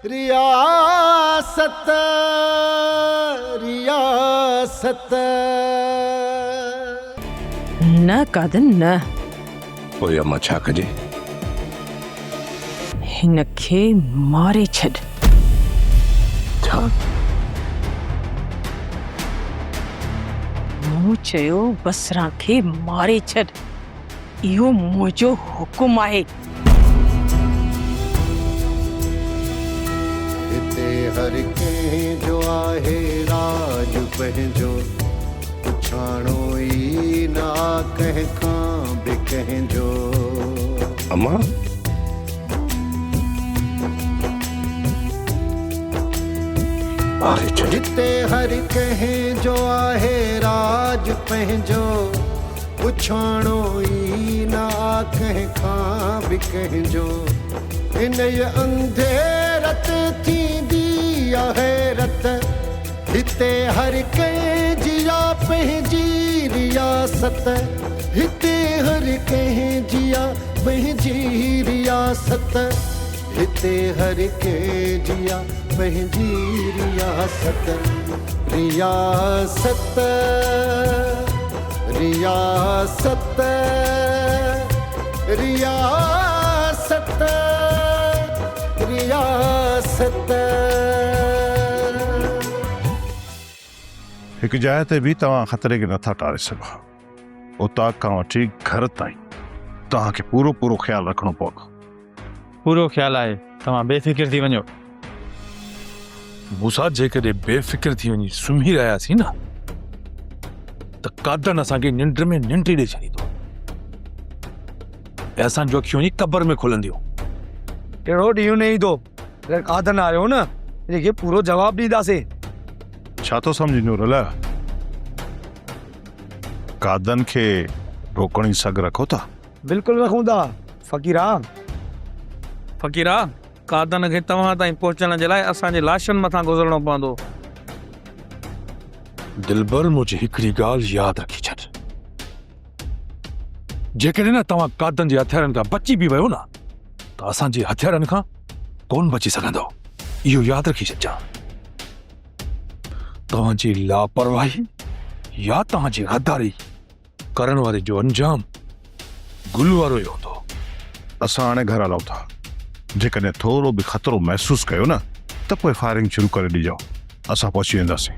रियासत रियासत न कादन न ओए अम्मा छा कजे हिनखे मारे छॾ। छा मूं चयो बसरा खे मारे छॾ, इहो मुंहिंजो हुकुम आहे। हिते हर कंहिं जो आहे राज पंहिंजो, पुछाणो ई न कंहिं खां बि कंहिंजो। अम्मा अरे छॾ। हिते हर कंहिं जो आहे राज पंहिंजो, पुछाणो ई न कंहिं खां बि कंहिंजो। इन अंधेरत थींदी आहे रत, हिते हर कंहिं जी आहे पंहिंजी रियासत। हिते हर कंहिं जी आहे पंहिंजी रियासत। हिते हर कंहिं जी आहे पंहिंजी रियासत। रियासत रियासत रियासत रियासत। हिकु जाइ ते बि तव्हां ख़तरे खे नथा टारे सघो। उतां खां वठी घर ताईं तव्हांखे पूरो पूरो ख्यालु रखणो पवंदो। पूरो ख्याल आहे, तव्हां बेफ़िक्र थी वञो। मूंसां जेकॾहिं बेफ़िक्र थी वञी सुम्ही रहियासीं न त कादन असांखे निंड में निंड ॾेई छॾींदो ऐं असांजो अखियूं वञी कबर में खुलंदियूं। कहिड़ो ॾींहुं न ईंदो अगरि कादन आयो न, हिनखे पूरो जवाबु ॾींदासीं। छा थो सम्झो रला? कादन खे रोकण जी सघ रखो था? बिल्कुलु रखूं था फ़क़ीरा। फ़क़ीरा, कादन खे तव्हां ताईं पहुचण जे लाइ असांजे लाशनि मथां गुज़रणो पवंदो। दिलबर, मुझे हिकिड़ी ॻाल्हि यादि रखी छॾ। जेकॾहिं न तव्हां कादन जे हथियारनि खां बची बि वियो न त असांजे हथियारनि खां कोन बची सघंदो। इहो यादि रखी छॾिजां। तव्हांजी लापरवाही या तव्हांजी गद्दारी करण वारे जो अंजाम गुल वारो ई हूंदो। असां हाणे घर हलूं था। जेकॾहिं थोरो बि ख़तरो महसूस कयो न त पोइ फायरिंग शुरू करे ॾिजो, असां पहुची वेंदासीं।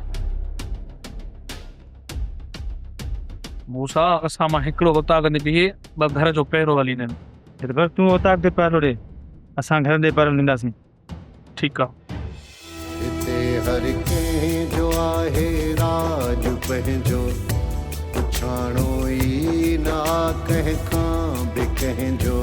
मूंसां असां मां हिकिड़ो उताक निकिरी ॿ घर जो पहिरो हली वञनि। दिलबर, तूं उताक ते पहिरो ॾे, असां घर ते पहिरो ॾींदासीं। ठीकु आहे। हिते हर कंहिं जो आहे राज पंहिंजो, पुछाणो ई न कंहिं खां बि कंहिंजो।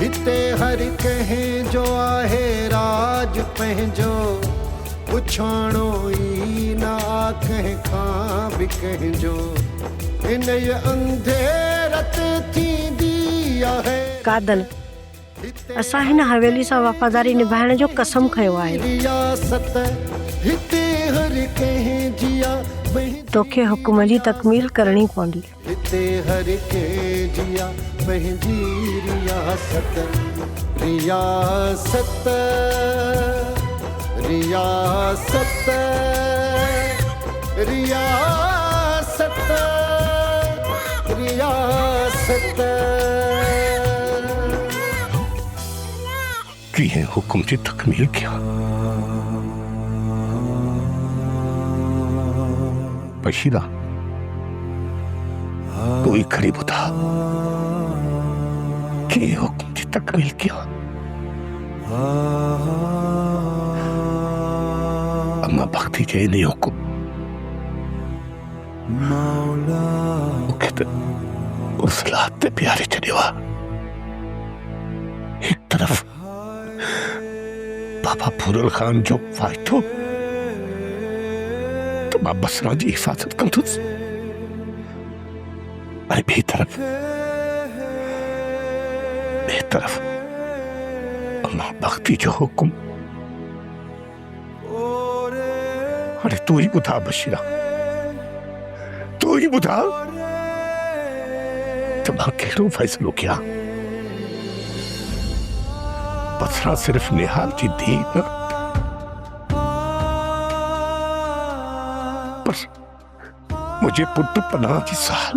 हिते हर कंहिं जो आहे राज पंहिंजो, पुछाणो ई न कंहिं खां बि कंहिंजो। इन अंधेरत थींदी आहे। कादन, असां हिन हवेली सां वफ़ादारी निभाइण जो कसम खयो आहे। रियासत हिते हर कंहिं जी आहे। तोखे हुकुम जी तकमील करणी पवंदी। हिते हर कंहिं जी आहे पंहिंजी रियासत। रियासत रियासत रियासत रियासत। कीअं हुकुम जी तकमील कयां? बशीरा, तू ही खड़ी बुधा कीअं हुकुम जी तकमील कयां? अम्मा भक्ति जे इन हुकुम मूंखे त उस लात ते प्यारे छॾियो आहे। हिकु तरफ़ बाबा फूरल खान जो वाइदो त मां बसरा जी हिफ़ाज़त कंदुसि, ऐं ॿी तरफ़ अम्मा भक्ति जो हुकुम। हाणे तू ही ॿुधा बशीरा, तू ही ॿुधा। कहिड़ो फ़ैसिलो किया? बसरा सिर्फ निहाल जी थी न, पर मुझे पुट पनाह जी साल,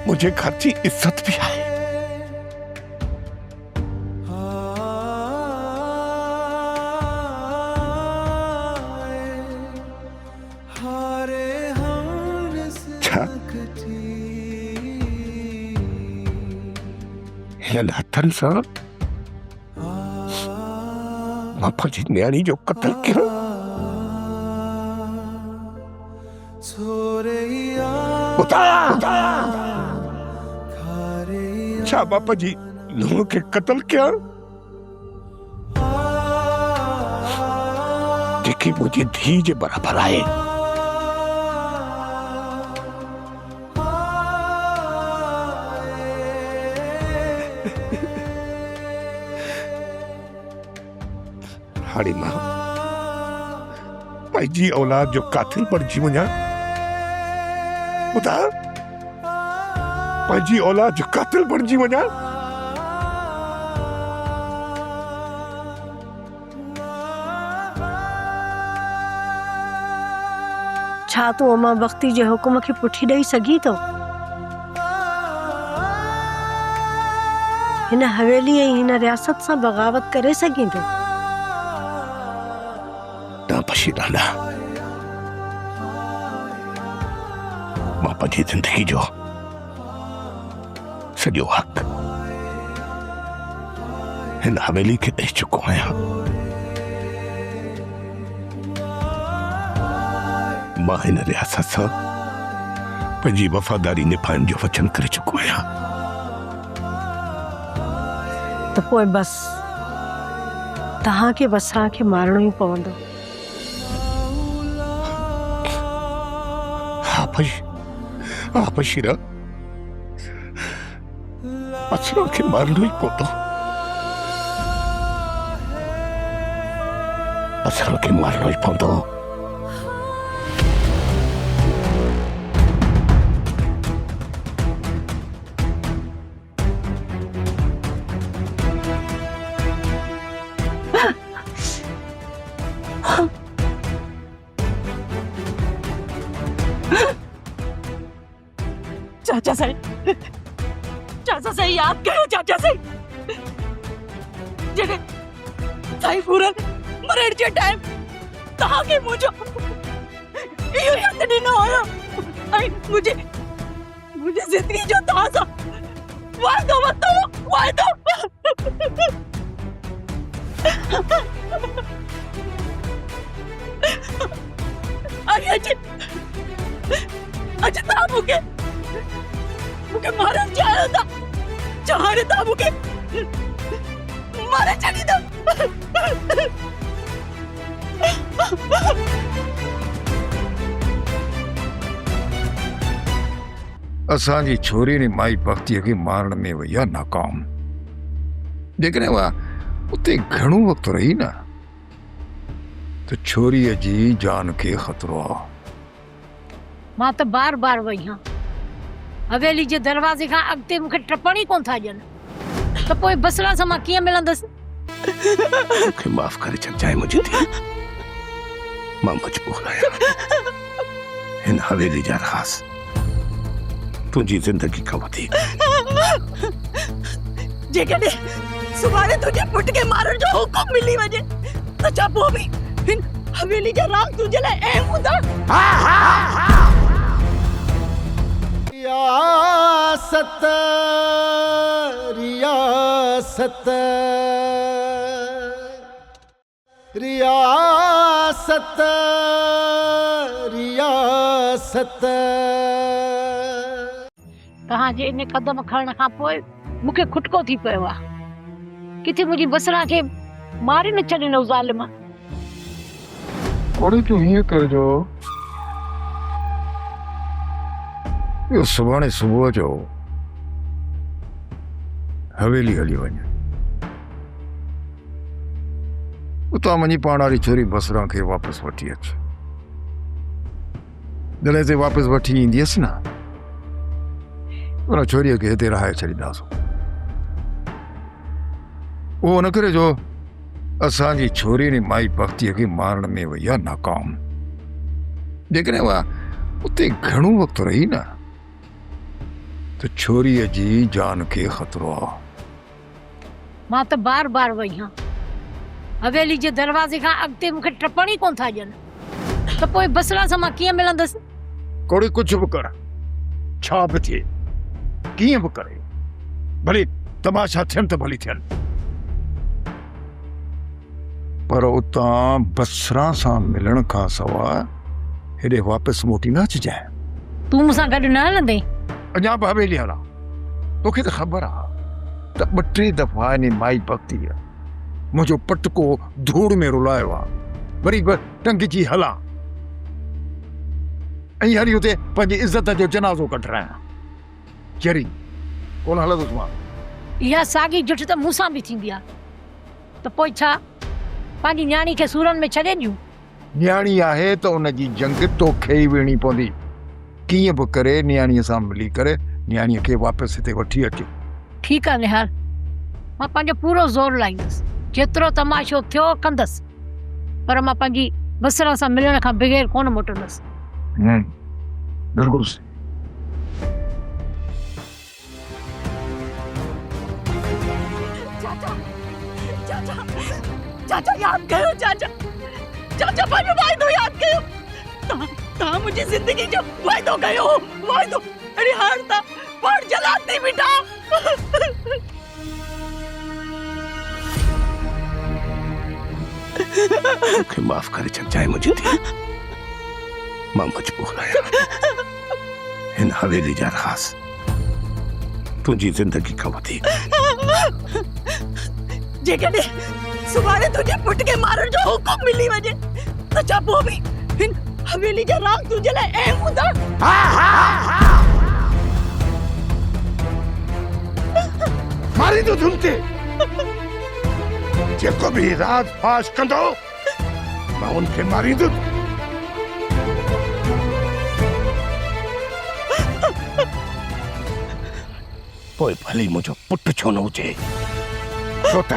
मुझे घर की इज्जत भी है। हथन सा बापा जी न्याणी जो कत्ल किया, छा बापा जी नूह के कत्ल किया? जेकी मुझे धी जे बराबर आए। हाड़ी मां पंहिंजी औलाद जो कातिल बणिजी वञा, ॿुधा पंहिंजी औलाद जो कातिल बणिजी वञा। छा तूं अमा बख्ती जे हुकुम खे पुठी ॾेई सघी थो? हिन हवेली ऐं हिन रियासत सां बग़ावत करे सघी थो? ना पशीराना, मां पंहिंजी जिंदगी जो सॼो हक़ हिन हवेली खे ॾेई चुको आहियां। मां हिन रियासत सां पंहिंजी वफ़ादारी निभाइण जो वचन करे चुको आहियां। त पोइ बस तव्हांखे बसरा खे मारणो ई पवंदो। हाँ बशीरा, बसरा के मारनो ही पड़ो, बसरा के मारनो ही पड़ो। चाचा साईं याद कयो चाचा साईं, जॾहिं साईं पूरन मरण जे टाइम तव्हांखे मुंहिंजो इहो हथ ॾिनो हुयो ऐं मुंहिंजी ज़िंदगी जो तव्हां सां वाइदो वरितो हो, वाइदो। अॼु तव्हां मूंखे मारण चाहियो था, हाणे तव्हां मूंखे मारे छॾींदव। असांजी छोरी ने माई भक्तीअ खे मारण में वई आहे नाकाम। जेकॾहिं उहा उते घणो वक़्तु रही न त छोरीअ जी जान खे ख़तरो आहे। मां त बार बार वई हाँ, हवेली जे दरवाजे खां अॻिते मूंखे टपण ई कोन था ॾियनि, त पोइ बसरा सां मां कीअं मिलंदसि? मूंखे माफ़ करे छॾजांइ मुंहिंजी धीउ, मां मजबूर आहियां। हिन हवेली जा राज़ तुंहिंजी ज़िंदगी खां वधीक। जेकॾहिं सुभाणे तुंहिंजे पुट खे मारण जो हुकुम मिली वञे त छा पोइ बि हिन हवेली जा राज़ तुंहिंजे लाइ अहम हूंदा? रियासत रियासत रियासत रियासत। तव्हांजे इन कदम खणण खां पोइ मूंखे खुटको थी पियो आहे। किथे मुंहिंजी बसरा खे मारे न छॾींदो ज़ालिम। कोड़ी तूं हीअं करिजो, इहो सुभाणे सुबुह जो हवेली हली वञ। उतां वञी पाण वारी छोरी बसरा खे वापसि वठी अच। जॾहिं ते वापसि वठी ईंदीअसि न उन छोरीअ खे हिते रहाए छॾींदासीं। उहो न करे जो असांजी छोरी ने माई भक्तीअ खे मारण में वई आहे नाकाम। जेकॾहिं उहा उते घणो वक़्तु रही न त छोरीअ जी जान खे ख़तरो आहे। मां त बार बार वई आहियां, हवेली जे दरवाज़े खां अॻिते मूंखे टपण ई कोन था ॾियनि, त पोइ बसरा सां मां कीअं मिलंदसि? कोड़ी कुझु बि कर, छा बि थिए, कीअं बि करे, भले तमाशा थियनि त भली थियनि, पर उतां बसरा सां मिलण खां सवाइ हेॾे वापसि मोटी न अचिजांइ। तूं मूंसां गॾु न हलंदे? अञा बि हवेली हलां, तोखे त ख़बर आहे त 2-3 दफ़ा इन माई भक्तीअ मुंहिंजो पटको धूड़ में रुलायो आहे, वरी बि टंगिजी हलां ऐं हरी हुते पंहिंजी इज़त जो जनाज़ो कढायां। चरी कोन हलंदुसि मां। इहा साॻी जुठ त मूंसां बि थींदी आहे, त पोइ छा पंहिंजी न्याणी खे सूरनि में छॾे ॾियूं? न्याणी आहे त उनजी जंग तोखे ई विहणी पवंदी। कीअं बि करे न्याणीअ सां मिली करे न्याणीअ खे वापसि हिते वठी अचो। ठीकु आहे निहाल, मां पंहिंजो पूरो ज़ोर लाईंदसि, जेतिरो तमाशो थियो कंदसि, पर मां पंहिंजी बसरा सां मिलण खां बग़ैर कोन मोटंदसि। बिल्कुलु चाचा चाचा चाचा याद कयो, चाचा चाचा पंहिंजो वाइदो यादि कयो। तव्हां मुंहिंजी ज़िंदगी जो वाइदो कयो, वाइदो अरे हार था पर जलाते बेटा। मूंखे माफ़ करे छॾजांइ मुंहिंजी धीउ, मां मजबूर आहियां। हिन हवेली जा राज़ तुंहिंजी ज़िंदगी खां वधीक। जेकॾहिं सुभाणे तुंहिंजे पुट खे मारण जो हुकुम मिली वञे त छा पोइ बि हिन हवेली जा राज़ तुंहिंजे लाइ अहम हूंदा? मारी तो धुमते जेको भी राज फाश कंदो मां उनखे मारींदुसि। पोइ भली मुंहिंजो पुट छो न हुजे, छो त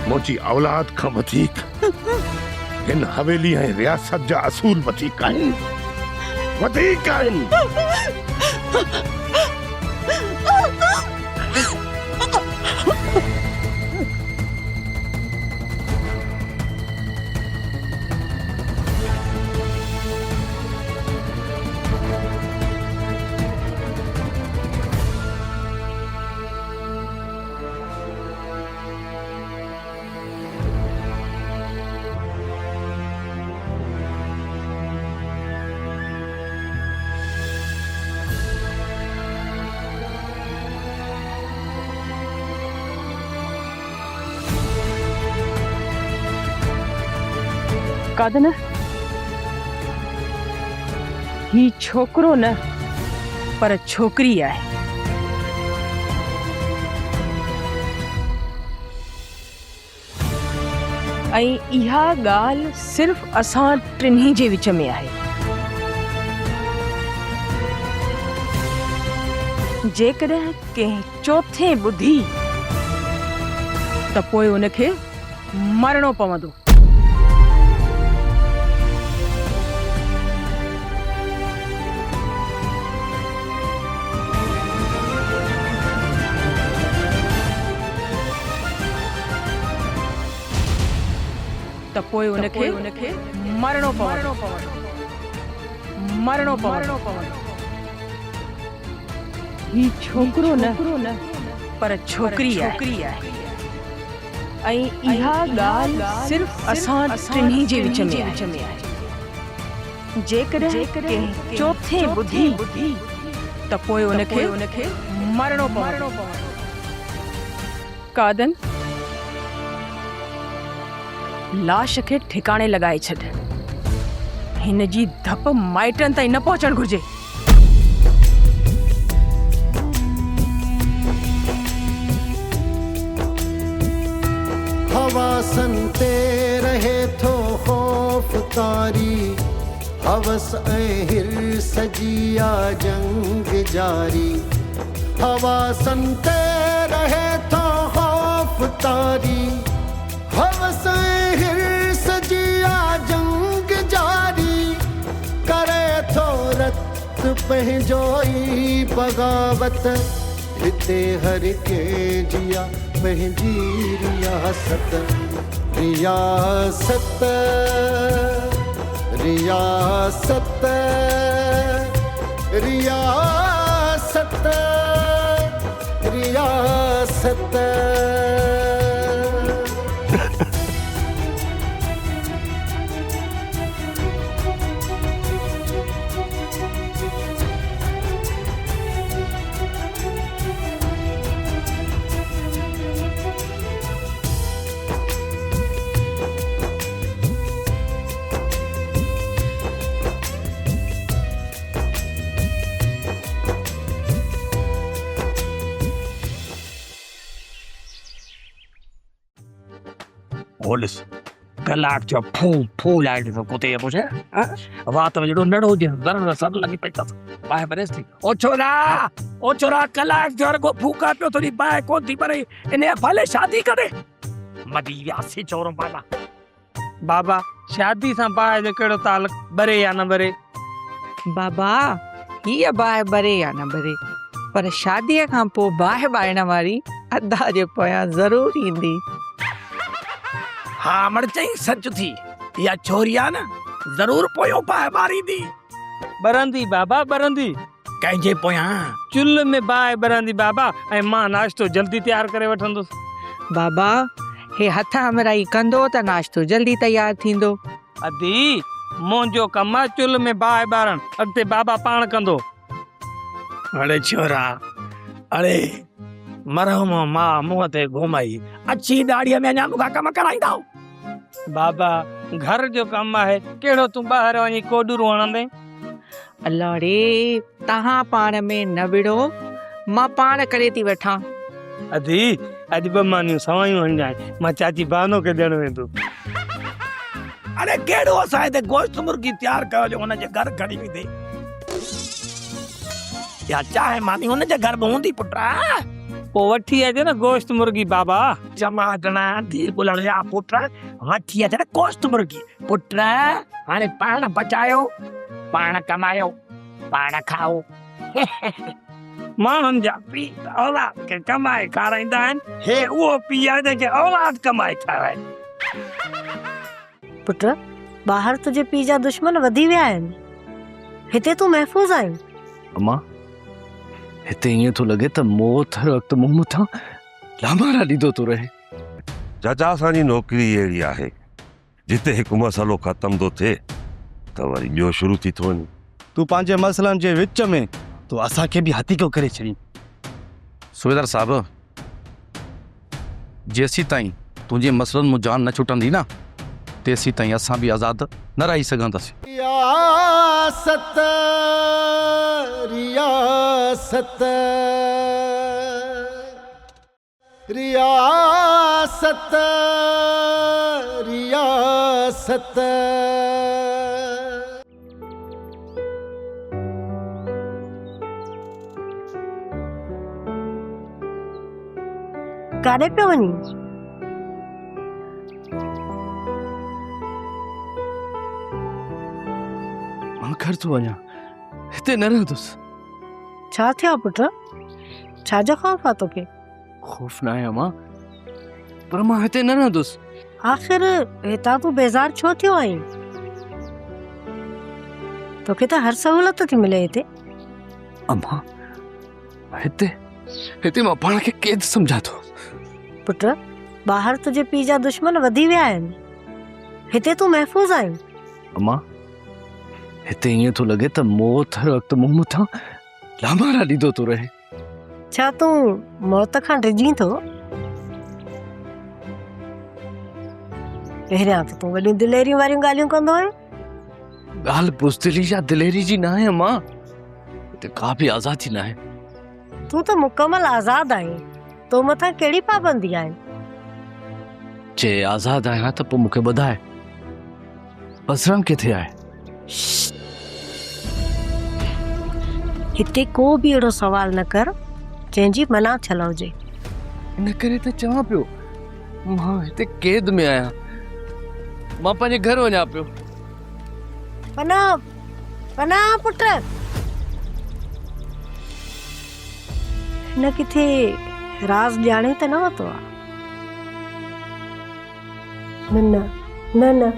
मुंहिंजी औलाद खां वधीक हिन हवेली ऐं रियासत जा असूल वधीक आहिनि, वधीक आहिनि। कादन ही छोकरो न पर छोकरी आहे। ऐं इहा ॻाल्हि सिर्फ़ असां टिन्ही जे विच में आहे। जेकॾहिं कंहिं चौथे ॿुधी त पोइ उनखे मरणो पवंदो। त पोइ उनखे मरणो पवंदो। ही छोकरो न पर छोकरी आहे। ऐं इहा ॻाल्हि सिर्फ़ असां टिन्ही जे विच में आहे। जेकॾहिं कंहिं चौथे ॿुधी त पोइ उनखे मरणो पवंदो। कादन लाश खे ठिकाणे लॻाए छॾ, हिन जी धप माइटनि ताईं न पहुचण घुर्जे। हवा संते रहे थो खौफ तारी, हवस ऐं हिर्स जी आ जंग जारी हवा संते रहे थो खौफ तारी हवस ऐं हिर्स जी आ जंग जारी करे थो रत पंहिंजो ई बगावत हिते हर के जिया पंहिंजी रियासत रियासत रियासत रियासत रियासत Olhos. Galak jo full out of kote mujhe. Vaat mein jo nado je zarar sab lagi peta. Bae baresti. O chora galak jo ko phooka pe thodi bae ko di pare ine phale shaadi kare. Madi vyasi choron baba. Baba शादी सां बाहि जो कहिड़ो तालुक बरे या न बरे? बाबा हीअ बाहि बरे या न बरे पर शादीअ खां पोइ बाहि बाइण वारी अदा जे पोयां ज़रूर ईंदी। हाँ मर चई सच थी या छोरी आ न जरूर पोयो बाहि बारींदी। बरंदी बाबा बरंदी कंहिंजे पोयां चुल्ह में बाहि बरंदी बाबा ऐं मां नाश्तो जल्दी तयार करे वठंदुसि। बाबा हे हथ हमराई कंदो त नाश्तो जल्दी तयार थींदो। अदी मुंहिंजो कमु आहे चुल्ह में बाहि बारण अॻिते बाबा पाण कंदो। अड़े छोरा अड़े मरहम मां मुंहं ते घुमाई अची दाढ़ीअ में अञा मूंखां कमु कराईंदा। बाबा घर जो कमु आहे कहिड़ो तूं ॿाहिरि वञी कोडूरो हणंदे? अलाड़े तव्हां पाण में न विड़ो मां पाण करे थी वठां। अदी अॼु ॿ मानियूं सवायूं हणजाए मां चाची बानो खे ॾियणु वेंदो। अरे कहिड़ो असां हिते गोश्त मुर्गी तयारु कयो जो हुनजे घर खणी वेंदे या चाहे मानी हुनजे घर में हूंदी पुट्रा पोइ वठी अचे न गोश्त मुर्गी। बाबा जमा ॾिना धीर ॿुलण जा पुट्रा वठी अचे न गोश्त मुर्गी। पुट्रा हाणे पाण बचायो पाण कमायो पाण खाओ। माण्हुनि जा पीउ औलाद खे कमाए खाराईंदा आहिनि हे उहो पीउ आहे जंहिंखे औलाद कमाए खाराए। पुट ॿाहिरि तुंहिंजे पीउ जा दुश्मन वधी विया आहिनि हिते तूं महफ़ूज़ आहीं। अम्मा हिते ईअं थो लॻे त मौत हर वक़्तु मूं मथां लामारा ॾींदो थो रहे। चाचा असांजी नौकिरी अहिड़ी आहे जिते हिकु मसइलो ख़तम थो थिए त वरी ॿियो शुरू थी थो वञे। तूं पंहिंजे मसइलनि जे विच में तो असांखे बि हथीको करे छॾी। सुबेदार साहब जेसीं ताईं तुंहिंजे मसइलनि मूं जान न छुटंदी न तेसीं ताईं असां बि आज़ाद न रही सघंदासीं। रियासत रियासत रियासत रियासत काॾे पियो वञी? मां घर थो वञा हिते न रहंदुसि। छा थियो पुट? छाजो ख़ौफ़ आहे तोखे? खौफ़ न आहे अम्मा पर मां हिते न रहंदुसि। आख़िर हितां तूं बेज़ार छो थियो आहीं? तोखे त हर सहूलियत थी मिले हिते। अम्मा हिते हिते मां पाण खे क़ैद सम्झां थो। पुट ॿाहिरि तुंहिंजे पीउ जा दुश्मन वधी विया आहिनि हिते तूं महफ़ूज़ आहीं। अम्मा हिते ईअं थो लॻे त मौत हर वक़्तु मूं मथां लामारा ॾींदो थो रहे। छा तूं मौत खां डिॼीं थो? पहिरियां त तूं वॾियूं दिलेरियूं वारियूं ॻाल्हियूं कंदो आहीं। ॻाल्हि बुज़दिली या दिलेरी जी न आहे अम्मा हिते का बि आज़ादी न आहे। तूं त मुकमल आज़ाद आहीं तो मथां कहिड़ी पाबंदी आहे? जे आज़ाद आहियां त पोइ मूंखे ॿुधाए बसरम किथे आहे? हिते को भी अहिड़ो सवाल न कर जंहिंजी मना थियल हुजे। इन करे त चवां पियो मां हिते कैद में आहियां, मां पंहिंजे घर वञा पियो। पना पना पुट न किथे राज ॼाणे त न वरितो आहे? न न न न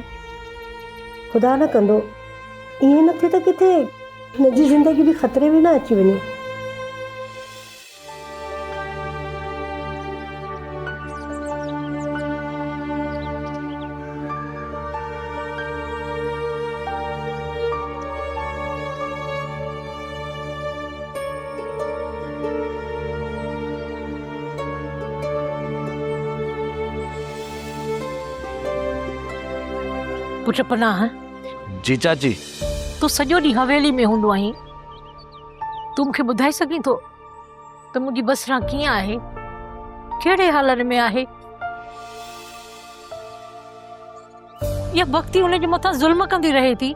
ख़ुदा न कंदो, ईअं न थिए त किथे हिनजी ज़िंदगी बि ख़तरे में न अची वञे। पुट पनाह, जी चाची। तूं सॼो ॾींहुं हवेली में हूंदो आहीं, तूं मूंखे ॿुधाए सघीं थो त मुंहिंजी बसरा कीअं आहे, कहिड़े हालनि में आहे, या भक्ति हुनजे मथां ज़ुल्म कंदी रहे थी?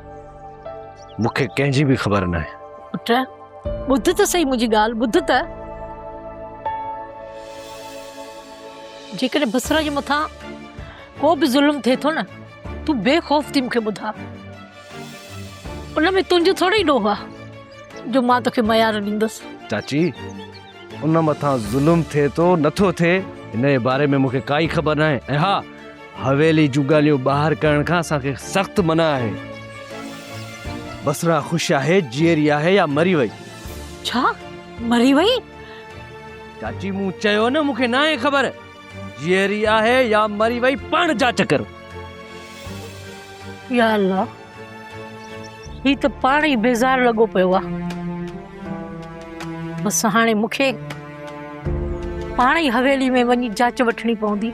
मूंखे कंहिंजी बि ख़बर न आहे। पुट ॿुध त सही मुंहिंजी ॻाल्हि, ॿुध त। जेकॾहिं बसरा जे मथां को बि ज़ुल्म थिए थो न, तूं बेखौफ़ थी मूंखे ॿुधा, उन में तुंहिंजो थोरो ई ॾोह आहे जो मां तोखे मयार ॾींदसि। चाची उन मथां ज़ुल्म थिए थो नथो थिए इन जे बारे में मूंखे काई ख़बर न आहे। ऐं हा, हवेली जूं ॻाल्हियूं ॿाहिरि करण खां असांखे सख़्तु मना आहे। बसरा ख़ुशि आहे, जीअरी आहे या मरी वई? छा मरी वई? चाची मूं चयो न, मूंखे न आहे ख़बर, जीअरी आहे या मरी वई, पाण जांच कर। या अल्लाह, ही त पाण ई बेज़ार लॻो पियो आहे। बसि हाणे मूंखे पाण ई हवेली में वञी जांच वठणी पवंदी।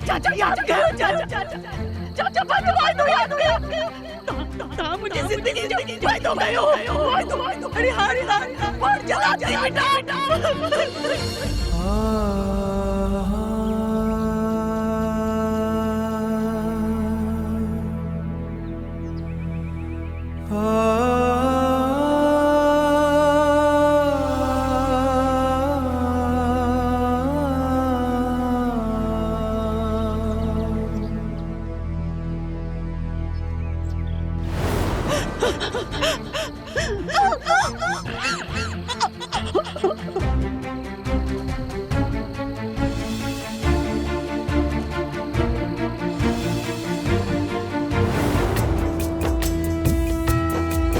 चाचा याद करो, चाचा वादो याद कयो, तव्हां मुंहिंजी ज़िंदगी जो वादो कयो, वादो अरे हारे पर चला बेटा।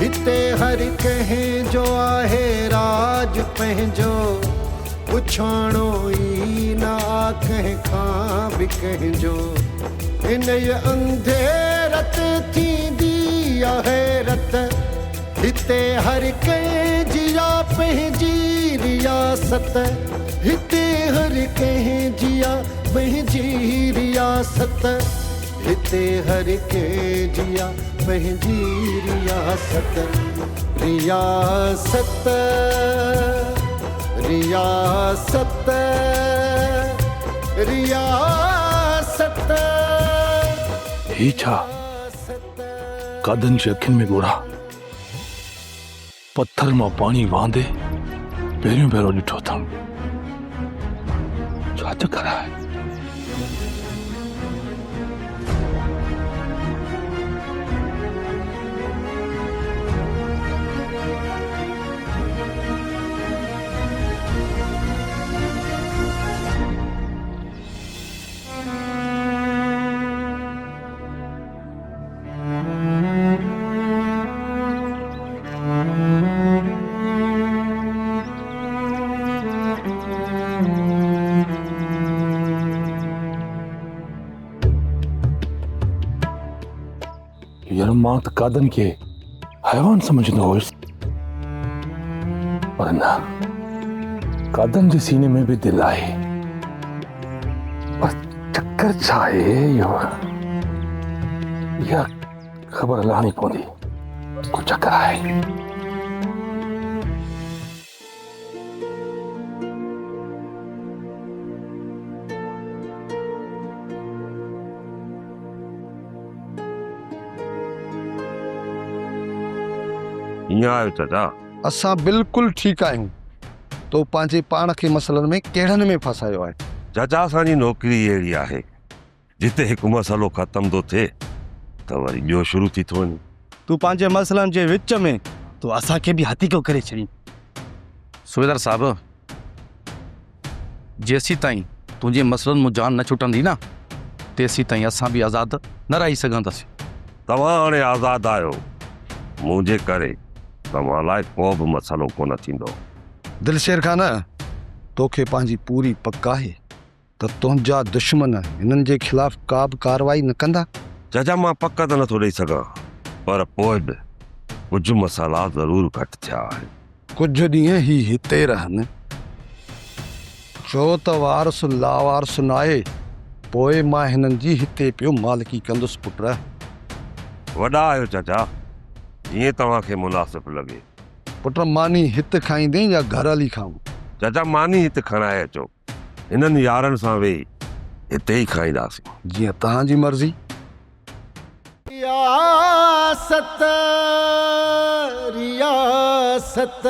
हिते हर कंहिं जो आहे राज पंहिंजो, पुछाणो ई न आ कंहिं खां बि कंहिंजो। इन अंधेरत थींदी आहे रत, हिते हर कंहिं जी आ पंहिंजी रियासत, हिते हर कंहिं जी आ पंहिंजी रियासत, हिते हर कंहिं जी आ पंहिंजी रियासत। रियासत रियासत रियासत। ही छा कादन जी अखियुनि में ॻोढ़ा, पत्थर मां पाणी वांदे पहिरियों भेरो ॾिठो अथमि। छा चकर आहे? यार मां त कादन खे हैवान समझंदो हुयुसि पर न कादन जे सीने में भी दिल आहे पर चक्कर छा आहे इहो इहा ख़बर लाणी पवंदी को चक्कर आहे ईअं आहियो चाचा असां बिल्कुलु ठीकु आहियूं तो पंहिंजे पाण खे मसइलनि में कहिड़नि में फसायो आहे चाचा असांजी नौकिरी अहिड़ी आहे जिते हिकु मसइलो ख़तम थो थिए त वरी ॿियो शुरू थी थो वञे तूं पंहिंजे मसइलनि जे विच में तूं असांखे बि हथी को करे छॾी सुबेदार साहब जेसीं ताईं तुंहिंजे मसइलनि मूं जान न छुटंदी न तेसीं ताईं असां बि आज़ादु न रही सघंदासीं तव्हां हाणे आज़ादु आहियो मुंहिंजे करे तव्हां लाइ को बि मसइलो कोन थींदो दिलशेर खान तोखे पंहिंजी पूरी पक आहे त तुंहिंजा दुश्मन हिननि जे ख़िलाफ़ का बि कार्रवाई न कंदा चाचा मां पक त नथो ॾेई सघां पर पोइ बि कुझु मसाला ज़रूरु घटि थिया आहिनि कुझु ॾींहं ही हिते रहनि छो त वारस लावारस न आहे पोइ मां हिननि जी हिते पियो मालिकी कंदुसि पुट वॾा आहियो चाचा जीअं तव्हांखे मुनासिबु लॻे पुट मानी हिते खाईंदे या घर हली खाऊं चाचा मानी हिते खणाए अचो हिननि यारनि सां वेही हिते ई खाईंदासीं जीअं तव्हांजी मर्ज़ी रियासत रियासत